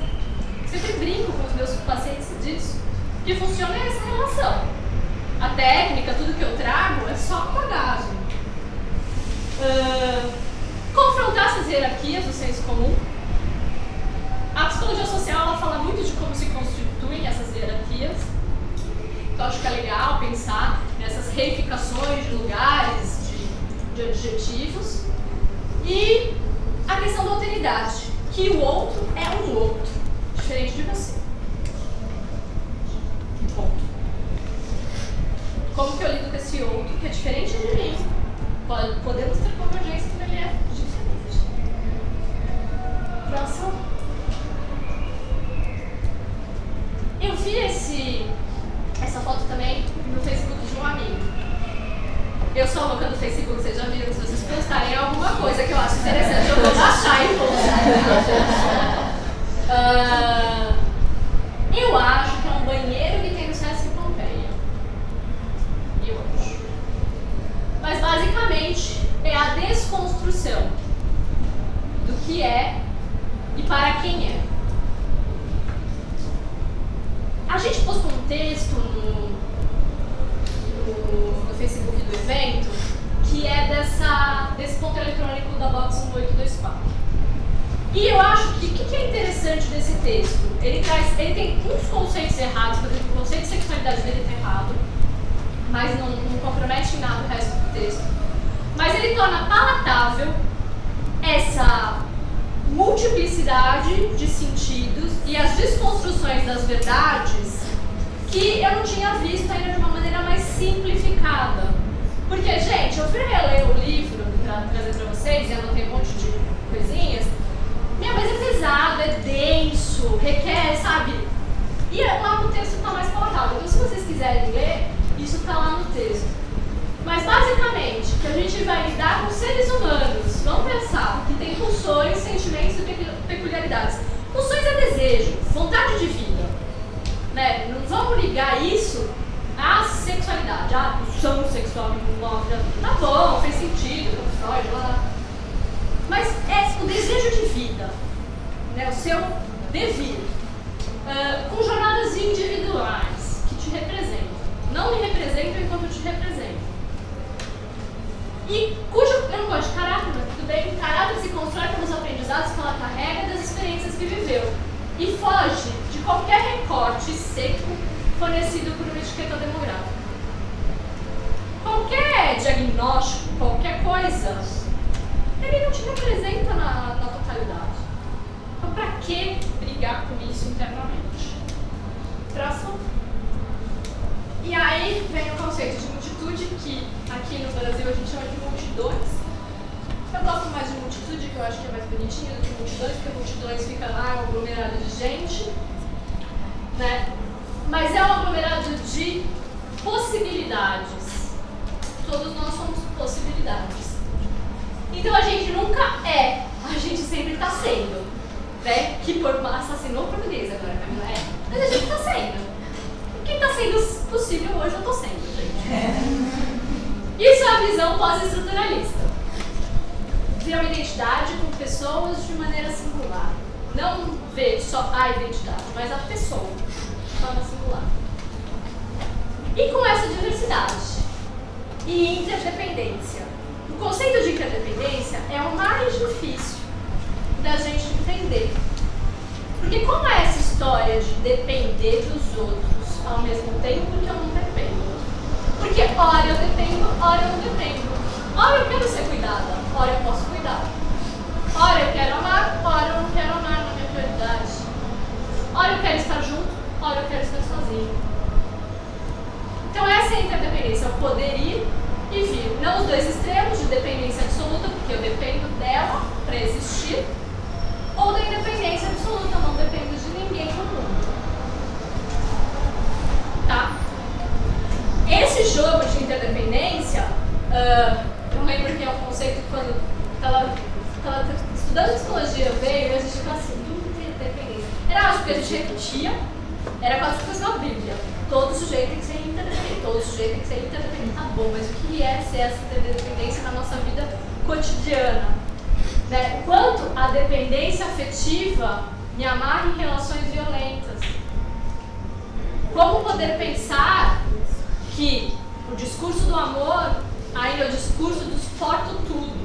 sempre brinco com os meus pacientes disso. O que funciona é essa relação. A técnica, tudo que eu trago é só bagagem. Confrontar essas hierarquias do senso comum. A psicologia social ela fala muito de como se constituem essas hierarquias. Então acho que é legal pensar nessas reificações de lugares, de adjetivos. E a questão da alteridade, que o outro é um outro, diferente de você. Ponto. Como que eu lido com esse outro que é diferente de mim? Podemos ter convergência porque ele é diferente. Próximo. Eu vi essa foto também no Facebook de um amigo. Eu sou louca no Facebook, vocês já viram, se vocês postarem alguma coisa que eu acho interessante, eu vou baixar e postar. Eu acho que é um banheiro que tem no Sesc Pompeia. Eu acho. Mas basicamente é a desconstrução do que é e para quem é. A gente postou um texto no Facebook do evento que é desse ponto eletrônico da Box 1824. E eu acho que o que é interessante desse texto? Ele tem uns conceitos errados, por exemplo, o conceito de sexualidade dele está errado, mas não compromete em nada o resto do texto. Mas ele torna palatável essa multiplicidade de sentidos e as desconstruções das verdades que eu não tinha visto ainda de uma maneira mais simplificada. Porque, gente, eu fui reler o livro para trazer para vocês e anotei um monte de coisinhas. Mas é pesado, é denso, requer, sabe? E lá no texto está mais palatável. Então, se vocês quiserem ler, isso está lá no texto. Mas, basicamente, que a gente vai lidar com seres humanos. Vamos pensar que tem pulsões, sentimentos e peculiaridades. Pulsões é desejo, vontade de vida. Né? Não vamos ligar isso à sexualidade. A pulsão sexual me move. Tá bom, fez sentido, Freud, lá. Mas é o desejo de vida, né? O seu devir. Com jornadas individuais que te representam. Não me representam enquanto eu te represento. E cujo, eu não gosto de caráter, mas tudo bem, caráter se constrói pelos aprendizados que ela carrega das experiências que viveu. E foge de qualquer recorte seco fornecido por uma etiqueta demográfica. Qualquer diagnóstico, qualquer coisa, ele não te representa na totalidade. Então, pra que brigar com isso internamente? Próximo. E aí vem o conceito de multitude, que aqui no Brasil a gente chama de multidões. Eu gosto mais de multitude, que eu acho que é mais bonitinho do que multidões, porque multidões fica lá, um aglomerado de gente, né? Mas é um aglomerado de possibilidades. Todos nós somos possibilidades. Então a gente nunca é, a gente sempre está sendo, né? Que por assassinou o português agora, Camila, é. Mas a gente está sendo. O que está sendo possível hoje eu estou sendo, gente. Isso é a visão pós-estruturalista. Ver uma identidade com pessoas de maneira singular. Não ver só a identidade, mas a pessoa de forma singular. E com essa diversidade e interdependência. O conceito de interdependência é o mais difícil da gente entender. Porque como é essa história de depender dos outros ao mesmo tempo que eu não dependo? Porque ora eu dependo, ora eu não dependo. Ora eu quero ser cuidada, ora eu posso cuidar. Ora eu quero amar, ora eu não quero amar na minha prioridade. Ora eu quero estar junto, ora eu quero estar sozinho. Então essa é a interdependência, é o poder ir e vir. Não os dois extremos de dependência absoluta, porque eu dependo dela para existir, ou da independência absoluta, eu não dependo de ninguém no mundo. Tá? Esse jogo de interdependência, eu lembro que é um conceito que quando estava estudando psicologia veio, a gente ficava assim, interdependência. Era algo que a gente repetia, era quase que fosse uma bíblia. Todo sujeito tem que ser interdependente, todo sujeito tem que ser interdependente. Tá bom, mas o que é ser essa interdependência na nossa vida cotidiana? Né? O quanto a dependência afetiva me amarra em relações violentas? Como poder pensar que o discurso do amor ainda é o discurso do suporto tudo?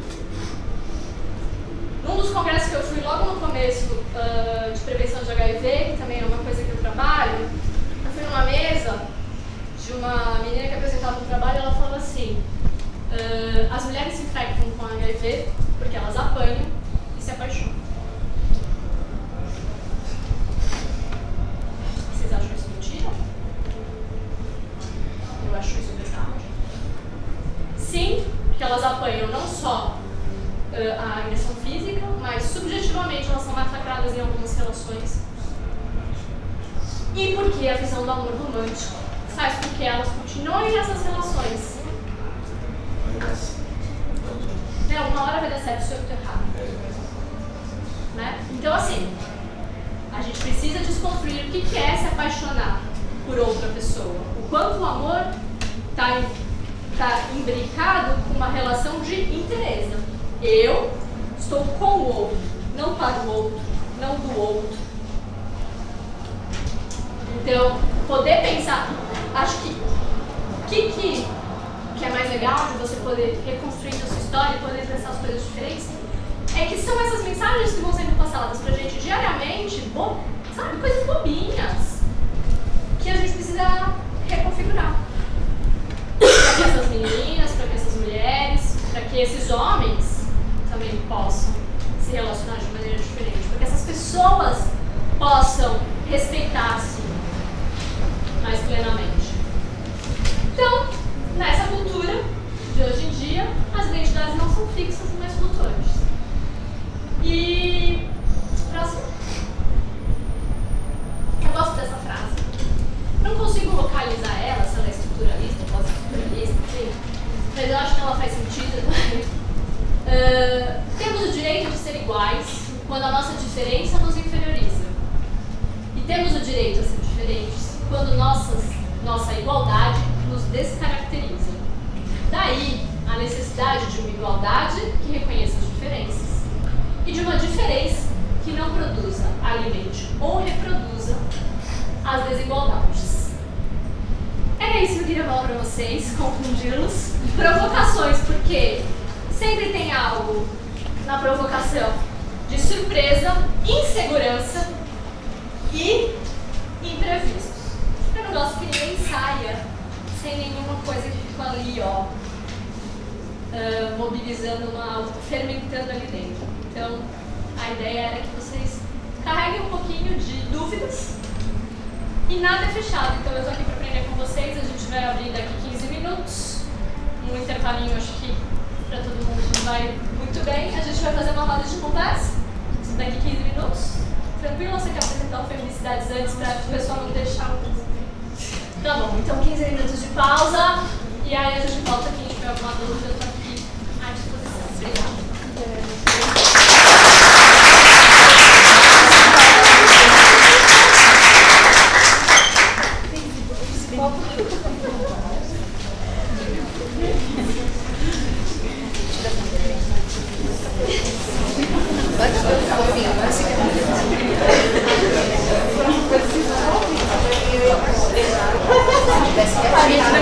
Num dos congressos que eu fui logo no começo de prevenção de HIV, que também é uma coisa que eu trabalho, eu fui numa mesa de uma menina que apresentava um trabalho e ela falou assim: as mulheres se infectam com HIV porque elas apanham e se apaixonam. Vocês acham isso mentira? Eu acho isso verdade. Sim, porque elas apanham não só a agressão física, mas subjetivamente elas são massacradas em algumas relações. E porque a visão do amor romântico faz com que elas continuem nessas relações. Né? Uma hora vai dar certo se eu estou errado. Né? Então, assim, a gente precisa desconstruir o que é se apaixonar por outra pessoa. O quanto o amor está imbricado com uma relação de interesse. Eu estou com o outro, não para o outro, não do outro. Então, poder pensar, acho que é mais legal de você poder reconstruir a sua história e poder pensar as coisas diferentes, é que são essas mensagens que vão sendo passadas pra gente diariamente, sabe, coisas bobinhas, que a gente precisa reconfigurar. Para que essas meninas, para que essas mulheres, para que esses homens também possam se relacionar de maneira diferente, para que essas pessoas possam respeitar-se mais plenamente. Então, nessa cultura de hoje em dia, as identidades não são fixas, mas flutuantes. E próximo. Eu gosto dessa frase. Não consigo localizar ela, se ela é estruturalista, pós-estruturalista, enfim, mas eu acho que ela faz sentido. Temos o direito de ser iguais quando a nossa diferença nos inferioriza. E temos o direito a ser diferentes quando nossa igualdade nos descaracteriza. Daí a necessidade de uma igualdade que reconheça as diferenças e de uma diferença que não produza, alimente ou reproduza as desigualdades. Era isso que eu queria falar para vocês, confundi-los. Provocações, porque sempre tem algo na provocação de surpresa, insegurança e imprevistos. Eu não gosto que ninguém saia sem nenhuma coisa que fica ali, ó, mobilizando fermentando ali dentro. Então, a ideia era que vocês carreguem um pouquinho de dúvidas e nada é fechado. Então, eu estou aqui para aprender com vocês. A gente vai abrir daqui 15 minutos, um intervalinho, acho que para todo mundo vai muito bem. A gente vai fazer uma roda de conversa daqui 15 minutos. Tranquilo? Você quer apresentar o Feminicidade's antes para o pessoal não deixar o... Tá bom, então 15 minutos de pausa e aí a gente volta aqui. Se tiver alguma dúvida, eu estou aqui à disposição. Obrigada. A gente